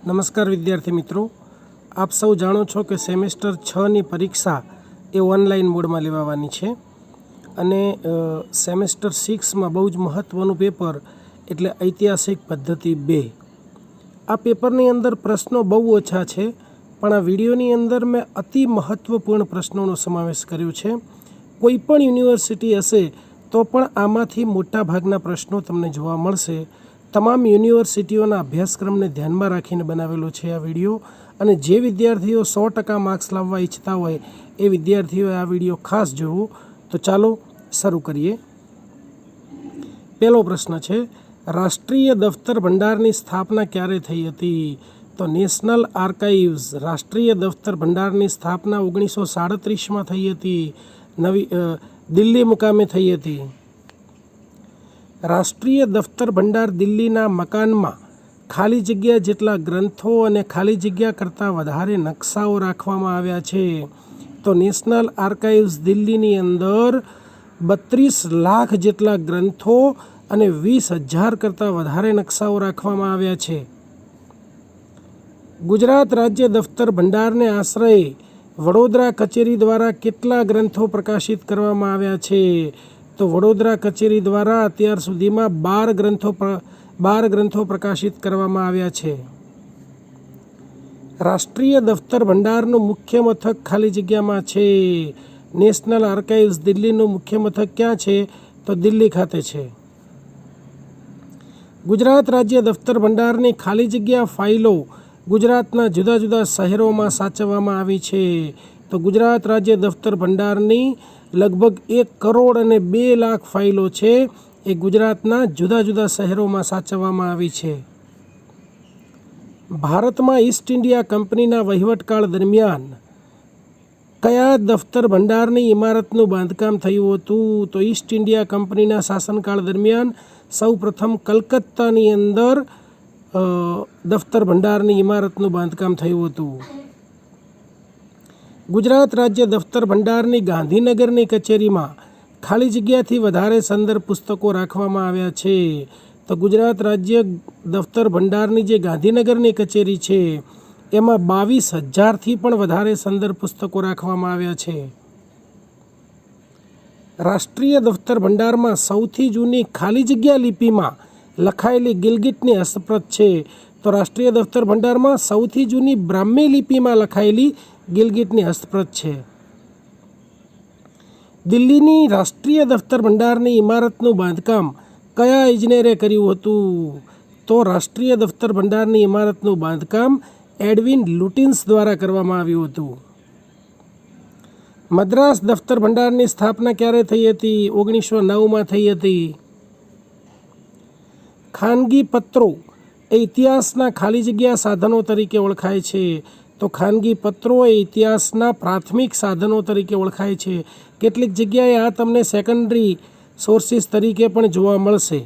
નમસ્કાર વિદ્યાર્થી મિત્રો, આપ સૌ જાણો છો કે સેમેસ્ટર 6ની પરીક્ષા એ ઓનલાઈન મોડમાં લેવાવાની છે અને સેમેસ્ટર 6માં બહુ જ મહત્ત્વનું પેપર એટલે ઐતિહાસિક પદ્ધતિ 2. આ પેપરની અંદર પ્રશ્નો બહુ ઓછા છે, પણ આ વિડીયોની અંદર મેં અતિ મહત્ત્વપૂર્ણ પ્રશ્નોનો સમાવેશ કર્યો છે. કોઈ પણ યુનિવર્સિટી હશે તો પણ આમાંથી મોટાભાગના પ્રશ્નો તમને જોવા મળશે. તમામ યુનિવર્સિટીઓના અભ્યાસક્રમને ધ્યાનમાં રાખીને બનાવેલો છે આ વિડીયો, અને જે વિદ્યાર્થીઓ 100% માર્ક્સ લાવવા ઈચ્છતા હોય એ વિદ્યાર્થીઓએ આ વિડીયો ખાસ જોવો. તો ચાલો શરૂ કરીએ. પહેલો પ્રશ્ન છે, રાષ્ટ્રીય દફતર ભંડારની સ્થાપના ક્યારે થઈ હતી? તો નેશનલ આર્કાઇવ્સ રાષ્ટ્રીય દફતર ભંડારની સ્થાપના 1937માં થઈ હતી. દિલ્હી મુકામે થઈ હતી. રાષ્ટ્રીય દફતર ભંડાર દિલ્હીના મકાનમાં ખાલી જગ્યા જેટલા ગ્રંથો અને ખાલી જગ્યા કરતાં વધારે નકશાઓ રાખવામાં આવ્યા છે. તો નેશનલ આર્કાઇવ્સ દિલ્હીની અંદર 32 લાખ જેટલા ગ્રંથો અને 20,000 કરતાં વધારે નકશાઓ રાખવામાં આવ્યા છે. ગુજરાત રાજ્ય દફતર ભંડારને આશ્રયે વડોદરા કચેરી દ્વારા કેટલા ગ્રંથો પ્રકાશિત કરવામાં આવ્યા છે? તો વડોદરા કચેરી દ્વારા અત્યાર સુધીમાં 12 ગ્રંથો પ્રકાશિત કરવામાં આવ્યા છે. રાષ્ટ્રીય દફતર ભંડારનું મુખ્ય મથક ખાલી જગ્યામાં છે. નેશનલ આર્કાઇવ્સ દિલ્હીનું મુખ્ય મથક ક્યાં છે? તો દિલ્હી ખાતે છે. ગુજરાત રાજ્ય દફતર ભંડારની ખાલી જગ્યા ફાઇલો ગુજરાતના જુદા જુદા શહેરોમાં સાચવવામાં આવી છે. તો ગુજરાત રાજ્ય દફતર ભંડારની લગભગ 1,02,00,000 ફાઇલો છે એ ગુજરાતના જુદા જુદા શહેરોમાં સાચવવામાં આવી છે. ભારતમાં ઈસ્ટ ઇન્ડિયા કંપનીના વહીવટકાળ દરમિયાન કયા દફતર ભંડારની ઇમારતનું બાંધકામ થયું હતું? તો ઈસ્ટ ઇન્ડિયા કંપનીના શાસનકાળ દરમિયાન સૌ પ્રથમ કલકત્તાની અંદર દફતર ભંડારની ઇમારતનું બાંધકામ થયું હતું. ગુજરાત રાજ્ય દફતર ભંડારની ગાંધીનગરની કચેરીમાં ખાલી જગ્યાથી વધારે સંદર્ભ પુસ્તકો રાખવામાં આવ્યા છે. તો ગુજરાત રાજ્ય દફતર ભંડારની જે ગાંધીનગરની કચેરી છે એમાં 22,000થી પણ વધારે સંદર્ભ પુસ્તકો રાખવામાં આવ્યા છે. રાષ્ટ્રીય દફતર ભંડારમાં સૌથી જૂની ખાલી જગ્યા લિપિમાં લખાયેલી ગિલગિટની હસ્તપ્રત છે. તો રાષ્ટ્રીય દફતર ભંડારમાં સૌથી જૂની બ્રાહ્મી લિપિમાં લખાયેલી ગિલગિટની હસ્તપ્રત છે. દિલ્હીની રાષ્ટ્રીય દફતર ભંડારની ઇમારતનું બાંધકામ કયા ઇજનેરે કર્યું હતું? તો રાષ્ટ્રીય દફતર ભંડારની ઇમારતનું બાંધકામ એડવિન લુટિન્સ દ્વારા કરવામાં આવ્યું હતું. મદ્રાસ દફતર ભંડારની સ્થાપના ક્યારે થઈ હતી? 1909માં થઈ હતી. ખાનગી પત્રો એ ઇતિહાસના ખાલી જગ્યા સાધનો તરીકે ઓળખાય છે. તો ખાનગી પત્રો એ ઇતિહાસના પ્રાથમિક સાધનો તરીકે ઓળખાય છે. કેટલીક જગ્યાએ આ તમને સેકન્ડરી સોર્સિસ તરીકે પણ જોવા મળશે.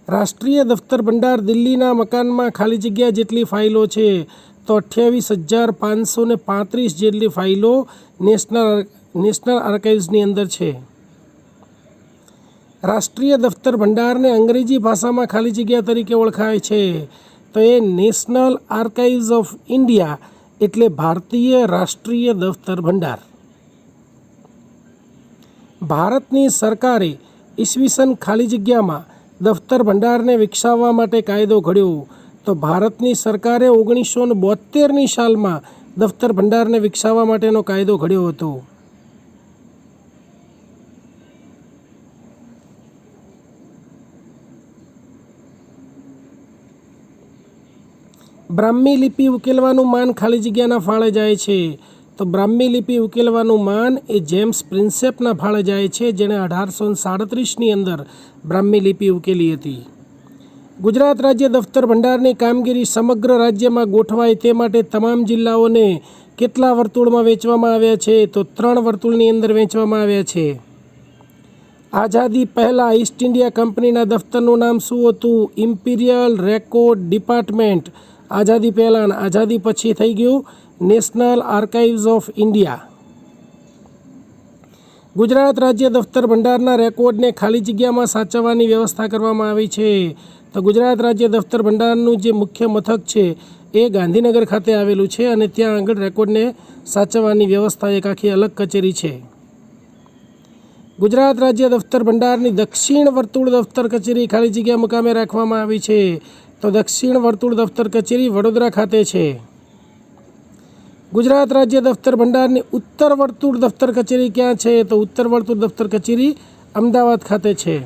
રાષ્ટ્રીય દફતર ભંડાર દિલ્હીના મકાનમાં ખાલી જગ્યા જેટલી ફાઇલો છે? તો 28,535 જેટલી ફાઇલો નેશનલ આર્કાઇવ્સની અંદર છે. રાષ્ટ્રીય દફતર ભંડારને અંગ્રેજી ભાષામાં ખાલી જગ્યા તરીકે ઓળખાય છે. તો એ નેશનલ આર્કાઇવ્સ ઓફ ઇન્ડિયા એટલે ભારતીય રાષ્ટ્રીય દફતર ભંડાર. ભારતની સરકારે ઈસવીસન ખાલી જગ્યામાં દફતર ભંડારને વિકસાવવા માટે કાયદો ઘડ્યો. તો ભારતની સરકારે 1972ની સાલમાં દફતર ભંડારને વિકસાવવા માટેનો કાયદો ઘડ્યો હતો. બ્રાહ્મી લિપિ ઉકેલવાનું માન ખાલી જગ્યાના ફાળે જાય છે. તો બ્રાહ્મી લિપિ ઉકેલવાનું માન એ જેમ્સ પ્રિન્સેપના ફાળે જાય છે, જેણે 1837ની અંદર બ્રાહ્મી લિપિ ઉકેલી હતી. ગુજરાત રાજ્ય દફતર ભંડારની કામગીરી સમગ્ર રાજ્યમાં ગોઠવાય તે માટે તમામ જિલ્લાઓને કેટલા વર્તુળમાં વહેંચવામાં આવ્યા છે? તો 3 વર્તુળની અંદર વહેંચવામાં આવ્યા છે. આઝાદી પહેલાં ઈસ્ટ ઇન્ડિયા કંપનીના દફતરનું નામ શું હતું? Imperial record department. આઝાદી પહેલાં, આઝાદી પછી થઈ ગયું national archives of India. Gujarat રાજ્ય દફતર ભંડારના રેકોર્ડને ખાલી જગ્યામાં સાચવવાની વ્યવસ્થા કરવામાં આવી છે. તો ગુજરાત રાજ્ય દફતર ભંડારનું જે મુખ્ય મથક છે એ ગાંધીનગર ખાતે આવેલું છે અને ત્યાં આગળ રેકોર્ડને સાચવવાની વ્યવસ્થા એક આખી અલગ કચેરી છે. ગુજરાત રાજ્ય દફતર ભંડારની દક્ષિણ વર્તુળ દફતર કચેરી ખાલી જગ્યા મુકામે રાખવામાં આવી છે. તો દક્ષિણ વર્તુળ દફતર કચેરી વડોદરા ખાતે છે. ગુજરાત રાજ્ય દફતર ભંડારની ઉત્તર વર્તુળ દફતર કચેરી ક્યાં છે? તો ઉત્તર વર્તુળ દફતર કચેરી અમદાવાદ ખાતે છે.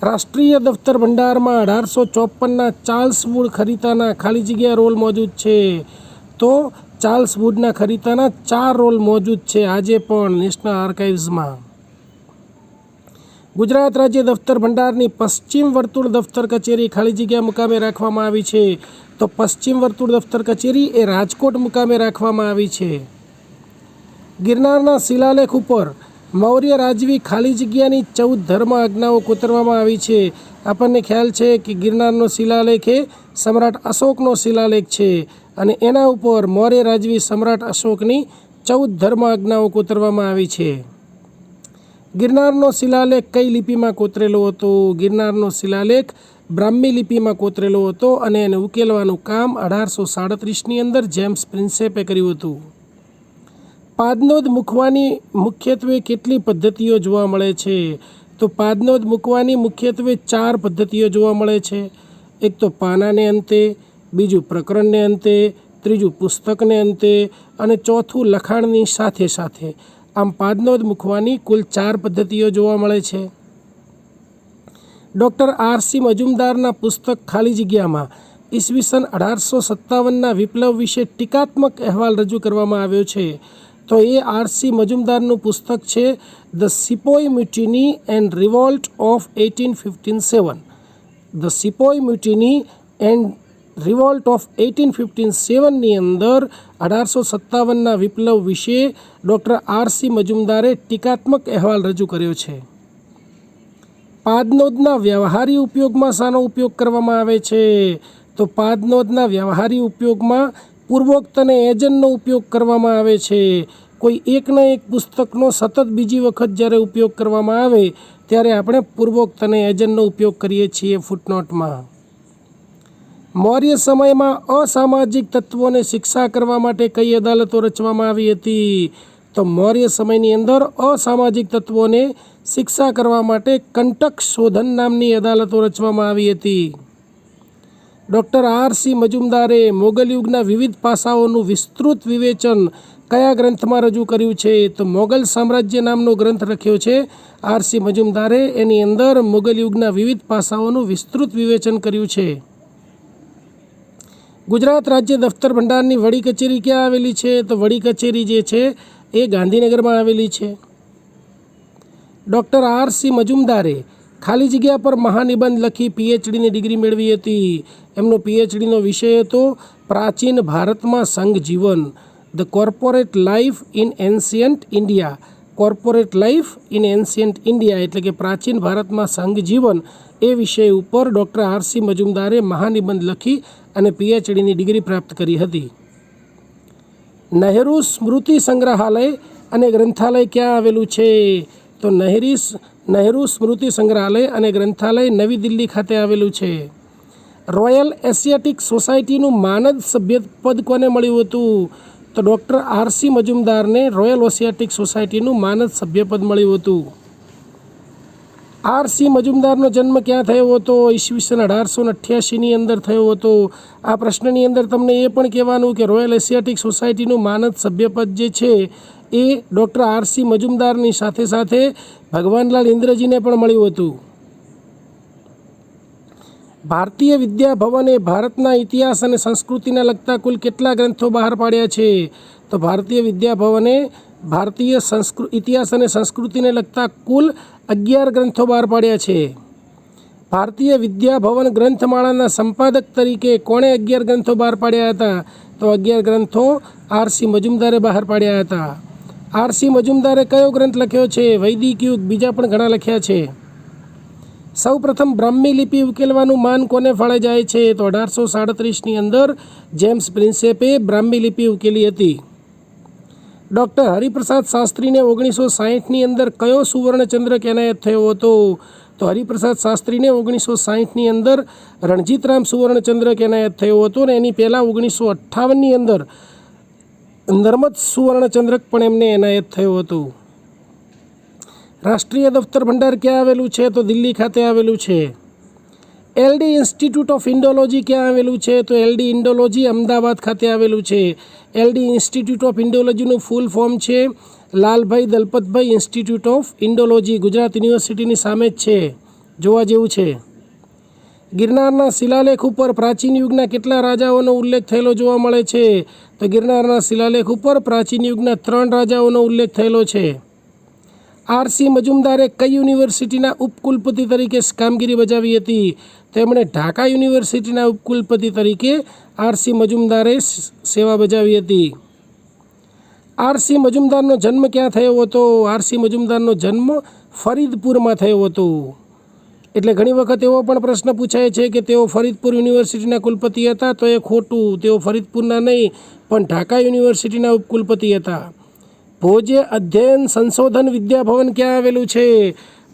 રાષ્ટ્રીય દફતર ભંડારમાં 1854ના ચાર્લ્સ વુડ ખરીતાના ખાલી જગ્યા રોલ મોજૂદ છે. તો ચાર્લ્સ વુડના ખરીતાના 4 રોલ મોજૂદ છે આજે પણ નેશનલ આર્કાઇવ્સમાં. ગુજરાત રાજ્ય દફતર ભંડારની પશ્ચિમ વર્તુળ દફતર કચેરી ખાલી જગ્યા મુકામે રાખવામાં આવી છે. તો પશ્ચિમ વર્તુળ દફતર કચેરી એ રાજકોટ મુકામે રાખવામાં આવી છે. ગિરનારના શિલાલેખ ઉપર મૌર્ય રાજવી ખાલી જગ્યાની 14 ધર્મ આજ્ઞાઓ કોતરવામાં આવી છે. આપણને ખ્યાલ છે કે ગિરનારનો શિલાલેખ એ સમ્રાટ અશોકનો શિલાલેખ છે અને એના ઉપર મૌર્ય રાજવી સમ્રાટ અશોકની 14 ધર્મ આજ્ઞાઓ કોતરવામાં આવી છે. ગિરનારનો શિલાલેખ કઈ લિપિમાં કોતરેલો હતો? ગિરનારનો શિલાલેખ બ્રાહ્મી લિપિમાં કોતરેલો હતો અને એને ઉકેલવાનું કામ 1837ની અંદર જેમ્સ પ્રિન્સેપે કર્યું હતું. પાદનોદ મૂકવાની મુખ્યત્વે કેટલી પદ્ધતિઓ જોવા મળે છે? તો પાદનોદ મૂકવાની મુખ્યત્વે 4 પદ્ધતિઓ જોવા મળે છે. એક તો પાનાને અંતે, બીજું પ્રકરણને અંતે, ત્રીજું પુસ્તકને અંતે અને ચોથું લખાણની સાથે સાથે. આમ પાદનોદ મૂકવાની કુલ 4 પદ્ધતિઓ જોવા મળે છે. ડૉક્ટર આર.સી. મજુમદારના પુસ્તક ખાલી જગ્યામાં ઈસવીસન 1857ના વિપ્લવ વિશે ટીકાત્મક અહેવાલ રજૂ કરવામાં આવ્યો છે. તો એ આર.સી. મજુમદારનું પુસ્તક છે the sepoy mutiny and revolt of 1857. The sepoy mutiny and revolt of 1857ની અંદર 1857ના વિપ્લવ વિશે ડૉક્ટર આર.સી. મજુમદારે ટીકાત્મક અહેવાલ રજૂ કર્યો છે. પાદનોદના વ્યવહારી ઉપયોગમાં શાનો ઉપયોગ કરવામાં આવે છે? તો પાદનોદના વ્યવહારી ઉપયોગમાં પૂર્વોક્ત અને એજન્ટનો ઉપયોગ કરવામાં આવે છે. કોઈ એકના એક પુસ્તકનો સતત બીજી વખત જ્યારે ઉપયોગ કરવામાં આવે ત્યારે આપણે પૂર્વોક્ત અને એજન્ટનો ઉપયોગ કરીએ છીએ ફૂટનોટમાં. મૌર્ય સમયમાં અસામાજિક તત્વોને શિક્ષા કરવા માટે કઈ અદાલતો રચવામાં આવી હતી? તો મૌર્ય સમયની અંદર અસામાજિક તત્વોને શિક્ષા કરવા માટે કંટક શોધન નામની અદાલતો રચવામાં આવી હતી. ડૉક્ટર આર.સી. મજુમદારે મોગલ યુગના વિવિધ પાસાઓનું વિસ્તૃત વિવેચન કયા ગ્રંથમાં રજૂ કર્યું છે? તો મોગલ સામ્રાજ્ય નામનો ગ્રંથ લખ્યો છે આર.સી. મજુમદારે. એની અંદર મોગલ યુગના વિવિધ પાસાઓનું વિસ્તૃત વિવેચન કર્યું છે. ગુજરાત રાજ્ય દફતર ભંડારની વડી કચેરી ક્યાં આવેલી છે? તો વડી કચેરી જે છે એ ગાંધીનગરમાં આવેલી છે. ડૉક્ટર આર.સી. મજુમદારે ખાલી જગ્યા પર મહાનિબંધ લખી પીએચડીની ડિગ્રી મેળવી હતી. એમનો પીએચડીનો વિષય હતો પ્રાચીન ભારતમાં સંઘ જીવન, the corporate life in ancient India. Corporate life in ancient India એટલે કે પ્રાચીન ભારતમાં સંઘ જીવન એ વિષય ઉપર ડૉક્ટર આર.સી. મજુમદારે મહાનિબંધ લખી અને પીએચડીની ડિગ્રી પ્રાપ્ત કરી હતી. નહેરુ સ્મૃતિ સંગ્રહાલય અને ગ્રંથાલય ક્યાં આવેલું છે? તો નહેરુ સ્મૃતિ સંગ્રહાલય અને ગ્રંથાલય નવી દિલ્હી ખાતે આવેલું છે. રોયલ એશિયાટિક સોસાયટીનું માનદ સભ્યપદ કોને મળ્યું હતું? તો ડૉક્ટર આર.સી. મજુમદારને રોયલ એશિયાટિક સોસાયટીનું માનદ સભ્યપદ મળ્યું હતું. આર.સી. મજુમદારનો જન્મ ક્યાં થયો હતો? ઈસવીસન 1888ની અંદર થયો હતો. આ પ્રશ્નની અંદર તમને એ પણ કહેવાનું કે રોયલ એશિયાટિક સોસાયટીનું માનદ સભ્યપદ જે છે એ ડૉક્ટર આર.સી. મજુમદારની સાથે સાથે ભગવાનલાલ ઇન્દ્રજીને પણ મળ્યું હતું. ભારતીય વિદ્યા ભવને ભારતના ઇતિહાસ અને સંસ્કૃતિને લગતા કુલ કેટલા ગ્રંથો બહાર પાડ્યા છે? તો ભારતીય વિદ્યા ભવને ભારતીય ઇતિહાસ અને સંસ્કૃતિને લગતા કુલ 11 ગ્રંથો બહાર પાડ્યા છે. ભારતીય વિદ્યા ભવન ગ્રંથમાળાના સંપાદક તરીકે કોણે 11 ગ્રંથો બહાર પાડ્યા હતા? તો 11 ગ્રંથો આર.સી. મજુમદારે બહાર પાડ્યા હતા. આર.સી. મજુમદારે કયો ગ્રંથ લખ્યો છે? વૈદિક યુગ. બીજા પણ ઘણા લખ્યા છે. સૌ પ્રથમ બ્રાહ્મી લિપિ ઉકેલવાનું માન કોને ફાળે જાય છે? તો 1837ની અંદર જેમ્સ પ્રિન્સેપે બ્રાહ્મી લિપિ ઉકેલી હતી. ડૉક્ટર હરિપ્રસાદ શાસ્ત્રીને 1960ની અંદર કયો સુવર્ણચંદ્રક એનાયત થયો હતો? તો તો હરિપ્રસાદ શાસ્ત્રીને 1960ની અંદર રણજીતરામ સુવર્ણચંદ્રક એનાયત થયો હતો અને એની પહેલાં 1958ની અંદર નર્મદ સુવર્ણચંદ્રક પણ એમને એનાયત થયો હતો. રાષ્ટ્રીય દફતર ભંડાર ક્યાં આવેલું છે? તો દિલ્હી ખાતે આવેલું છે. LD ઇન્સ્ટિટ્યૂટ ઓફ ઇન્ડોલોજી ક્યાં આવેલું છે? તો LD ઇન્ડોલોજી અમદાવાદ ખાતે આવેલું છે. LD ઇન્સ્ટિટ્યૂટ ઓફ ઇન્ડોલોજીનું ફૂલ ફોર્મ છે Lalbhai Dalpatbhai institute of Indology. Gujarat યુનિવર્સિટીની સામે જ છે, જોવા જેવું છે. ગિરનારના શિલાલેખ ઉપર પ્રાચીન યુગના કેટલા રાજાઓનો ઉલ્લેખ થયેલો જોવા મળે છે? તો ગિરનારના શિલાલેખ ઉપર પ્રાચીન યુગના 3 રાજાઓનો ઉલ્લેખ થયેલો છે. RC મજુમદારે કઈ યુનિવર્સિટીના ઉપકુલપતિ તરીકે કામગીરી બજાવી હતી? તો એમણે ઢાકા યુનિવર્સિટીના ઉપકુલપતિ તરીકે RC મજુમદારે સેવા બજાવી હતી. RC મજુમદારનો જન્મ ક્યાં થયો હતો? RC મજુમદારનો જન્મ ફરીદપુરમાં થયો હતો. એટલે ઘણી વખત એવો પણ પ્રશ્ન પૂછાય છે કે તેઓ ફરીદપુર યુનિવર્સિટીના કુલપતિ હતા, તો એ ખોટું. તેઓ ફરીદપુરના નહીં પણ ઢાકા યુનિવર્સિટીના ઉપકુલપતિ હતા. ભોજે અધ્યયન સંશોધન વિદ્યાભવન ક્યાં આવેલું છે?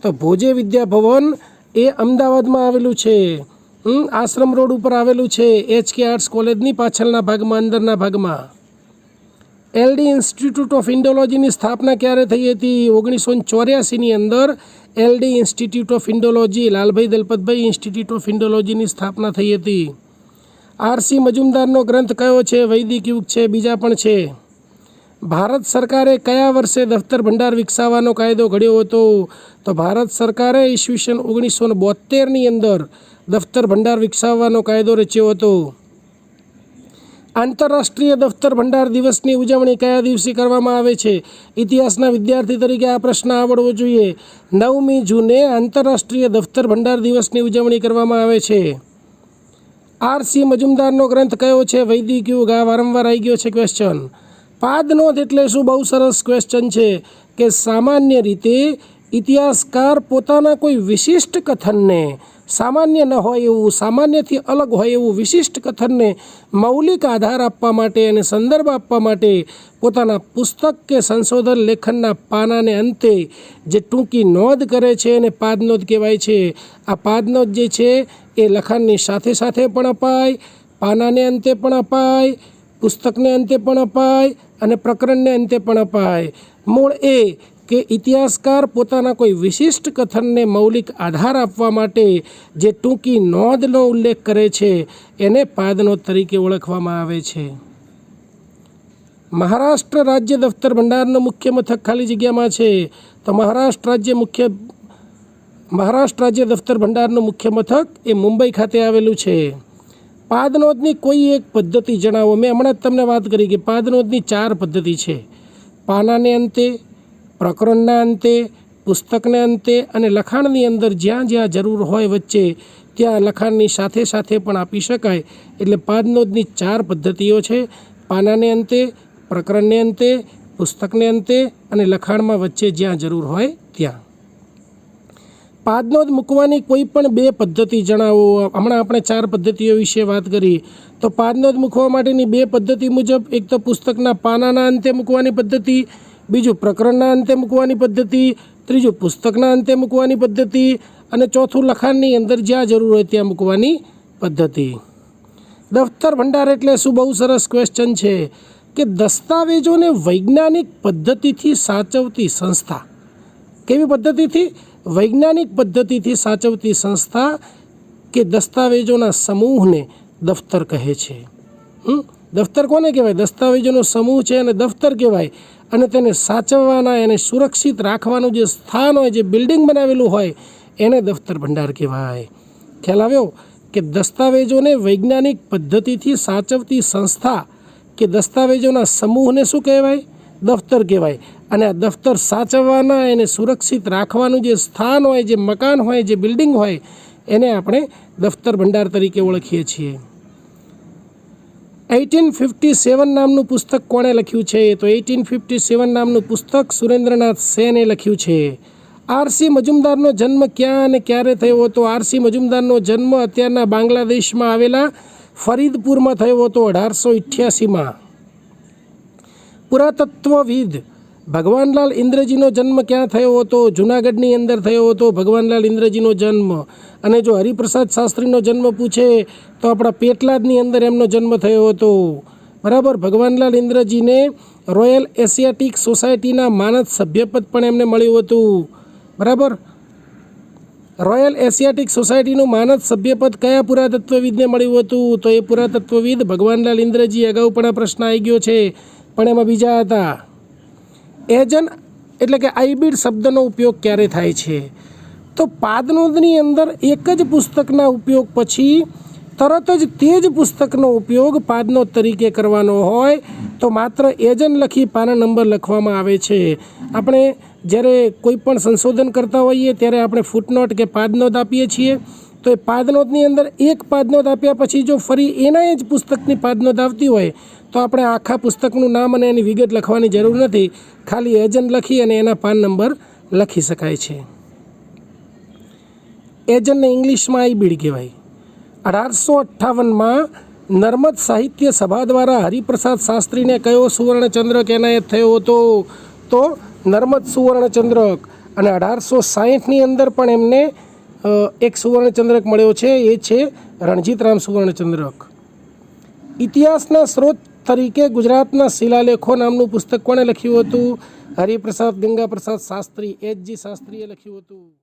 તો ભોજે વિદ્યાભવન એ અમદાવાદમાં આવેલું છે. આશ્રમ રોડ ઉપર આવેલું છે, HK આર્ટ્સ કોલેજની પાછળના ભાગમાં, અંદરના ભાગમાં. LD ઇન્સ્ટિટ્યૂટ ઓફ ઇન્ડોલોજીની સ્થાપના ક્યારે થઈ હતી? 1984ની અંદર LD institute of Indology, Lalbhai Dalpatbhai institute of ઇન્ડોલોજીની સ્થાપના થઈ હતી. RC મજુમદારનો ગ્રંથ કયો છે? વૈદિક યુગ છે. બીજા પણ છે. ભારત સરકારે કયા વર્ષે દફતર ભંડાર વિકસાવવાનો કાયદો ઘડ્યો હતો? તો ભારત સરકારે ઈસવીસન 1972ની અંદર દફતર ભંડાર વિકસાવવાનો કાયદો રચ્યો હતો. આંતરરાષ્ટ્રીય દફતર ભંડાર દિવસની ઉજવણી કયા દિવસે કરવામાં આવે છે? ઇતિહાસના વિદ્યાર્થી તરીકે આ પ્રશ્ન આવડવો જોઈએ. 9મી જૂને આંતરરાષ્ટ્રીય દફતર ભંડાર દિવસની ઉજવણી કરવામાં આવે છે. RC મજુમદારનો ગ્રંથ કયો છે? વૈદિક યુગ. આ વારંવાર આવી ગયો છે ક્વેશ્ચન. પાદનોંધ એટલે શું? બહુ સરસ ક્વેશ્ચન છે કે સામાન્ય રીતે ઇતિહાસકાર પોતાના કોઈ વિશિષ્ટ કથનને, સામાન્ય ન હોય એવું, સામાન્યથી અલગ હોય એવું વિશિષ્ટ કથનને મૌલિક આધાર આપવા માટે અને સંદર્ભ આપવા માટે પોતાના પુસ્તક કે સંશોધન લેખનના પાનાને અંતે જે ટૂંકી નોંધ કરે છે એને પાદનોંધ કહેવાય છે. આ પાદનોંધ જે છે એ લખાણની સાથે સાથે પણ અપાય, પાનાને અંતે પણ અપાય, પુસ્તકને અંતે પણ અપાય અને પ્રકરણને અંતે પણ અપાય. મૂળ એ કે ઇતિહાસકાર પોતાના કોઈ વિશિષ્ટ કથનને મૌલિક આધાર આપવા માટે જે ટૂંકી નોંધનો ઉલ્લેખ કરે છે એને પાદનોંધ તરીકે ઓળખવામાં આવે છે. મહારાષ્ટ્ર રાજ્ય દફતર ભંડારનું મુખ્ય મથક ખાલી જગ્યામાં છે. તો મહારાષ્ટ્ર રાજ્ય દફતર ભંડારનું મુખ્ય મથક એ મુંબઈ ખાતે આવેલું છે. પાદનોંધની કોઈ એક પદ્ધતિ જણાવો. મેં હમણાં જ તમને વાત કરી કે પાદનોંધની 4 પદ્ધતિ છે. પાનાને અંતે, પ્રકરણના અંતે, પુસ્તકને અંતે અને લખાણની અંદર જ્યાં જ્યાં જરૂર હોય વચ્ચે ત્યાં લખાણની સાથે સાથે પણ આપી શકાય. એટલે પાદનોંધની 4 પદ્ધતિઓ છે. પાનાને અંતે, પ્રકરણને અંતે, પુસ્તકને અંતે અને લખાણમાં વચ્ચે જ્યાં જરૂર હોય ત્યાં. પાદનોંધ મૂકવાની કોઈ પણ 2 પદ્ધતિ જણાવો. હમણાં આપણે 4 પદ્ધતિઓ વિશે વાત કરી. તો પાદનોંધ મૂકવા માટેની 2 પદ્ધતિ મુજબ, એક તો પુસ્તકના પાનાના અંતે મૂકવાની પદ્ધતિ, બીજું પ્રકરણના અંતે મૂકવાની પદ્ધતિ, ત્રીજું પુસ્તકના અંતે મૂકવાની પદ્ધતિ અને ચોથું લખાણની અંદર જ્યાં જરૂર હોય ત્યાં મૂકવાની પદ્ધતિ. દફતર ભંડાર એટલે શું? બહુ સરસ ક્વેશ્ચન છે કે દસ્તાવેજોને વૈજ્ઞાનિક પદ્ધતિથી સાચવતી સંસ્થા. કેવી પદ્ધતિથી? વૈજ્ઞાનિક પદ્ધતિથી સાચવતી સંસ્થા કે દસ્તાવેજોના સમૂહને દફતર કહે છે. દફતર કોને કહેવાય? દસ્તાવેજોનો સમૂહ છે અને દફતર કહેવાય. અને તેને સાચવવાના, એને સુરક્ષિત રાખવાનું જે સ્થાન હોય, જે બિલ્ડિંગ બનાવેલું હોય એને દફતર ભંડાર કહેવાય. ખ્યાલ આવ્યો કે દસ્તાવેજોને વૈજ્ઞાનિક પદ્ધતિથી સાચવતી સંસ્થા કે દસ્તાવેજોના સમૂહને શું કહેવાય? દફતર કહેવાય. અને આ દફતર સાચવવાના, એને સુરક્ષિત રાખવાનું જે સ્થાન હોય, જે મકાન હોય, જે બિલ્ડિંગ હોય એને આપણે દફતર ભંડાર તરીકે ઓળખીએ છીએ. 1857 નામનું પુસ્તક કોણે લખ્યું છે? તો 1857 નામનું પુસ્તક સુરેન્દ્રનાથ સેને લખ્યું છે. RC મજુમદારનો જન્મ ક્યાં અને ક્યારે થયો હતો? RC મજુમદારનો જન્મ અત્યારના બાંગ્લાદેશમાં આવેલા ફરીદપુરમાં થયો હતો 1888માં. પુરાતત્વવિદ ભગવાનલાલ ઇન્દ્રજીનો જન્મ ક્યાં થયો હતો? જૂનાગઢની અંદર થયો હતો ભગવાનલાલ ઇન્દ્રજીનો જન્મ. અને જો હરિપ્રસાદ શાસ્ત્રીનો જન્મ પૂછે તો આપણા પેટલાદની અંદર એમનો જન્મ થયો હતો. બરાબર. ભગવાનલાલ ઇન્દ્રજીને રોયલ એશિયાટિક સોસાયટીના માનદ સભ્યપદ પણ એમને મળ્યું હતું. બરાબર. રોયલ એશિયાટિક સોસાયટીનું માનદ સભ્યપદ કયા પુરાતત્વવિદને મળ્યું હતું? તો એ પુરાતત્વવિદ ભગવાનલાલ ઇન્દ્રજી. અગાઉ પણ આ પ્રશ્ન આવી ગયો છે, પણ એમાં બીજા હતા. એજન એટલે કે આઈબીડ શબ્દનો ઉપયોગ ક્યારે થાય છે? તો પાદનોદની અંદર એક જ પુસ્તકના ઉપયોગ પછી તરત જ તે જ પુસ્તકનો ઉપયોગ પાદનોદ તરીકે કરવાનો હોય તો માત્ર એજન લખી પાના નંબર લખવામાં આવે છે. આપણે જ્યારે કોઈ પણ સંશોધન કરતા હોઈએ ત્યારે આપણે ફૂટનોટ કે પાદનોદ આપીએ છીએ. તો એ પાદનોદની અંદર એક પાદનોદ આપ્યા પછી જો ફરી એના જ પુસ્તકની પાદનોદ આવતી હોય તો આપણે આખા પુસ્તકનું નામ અને એની વિગત લખવાની જરૂર નથી. ખાલી એજન લખી અને એના પાન નંબર લખી શકાય છે. એજનને ઇંગ્લિશમાં આઈબીડ કહેવાય. 1858માં નર્મદ સાહિત્ય સભા દ્વારા હરિપ્રસાદ શાસ્ત્રીને કયો સુવર્ણચંદ્રક એનાયત થયો હતો? તો નર્મદ સુવર્ણચંદ્રક. અને 1860ની અંદર પણ એમને એક સુવર્ણચંદ્રક મળ્યો છે, એ છે રણજીતરામ સુવર્ણચંદ્રક. ઇતિહાસના સ્ત્રોત તરીકે ગુજરાતના શિલાલેખો નામનું પુસ્તક કોણે લખ્યું હતું? હરિપ્રસાદ ગંગાપ્રસાદ શાસ્ત્રી, એચ.જી. શાસ્ત્રીએ લખ્યું હતું.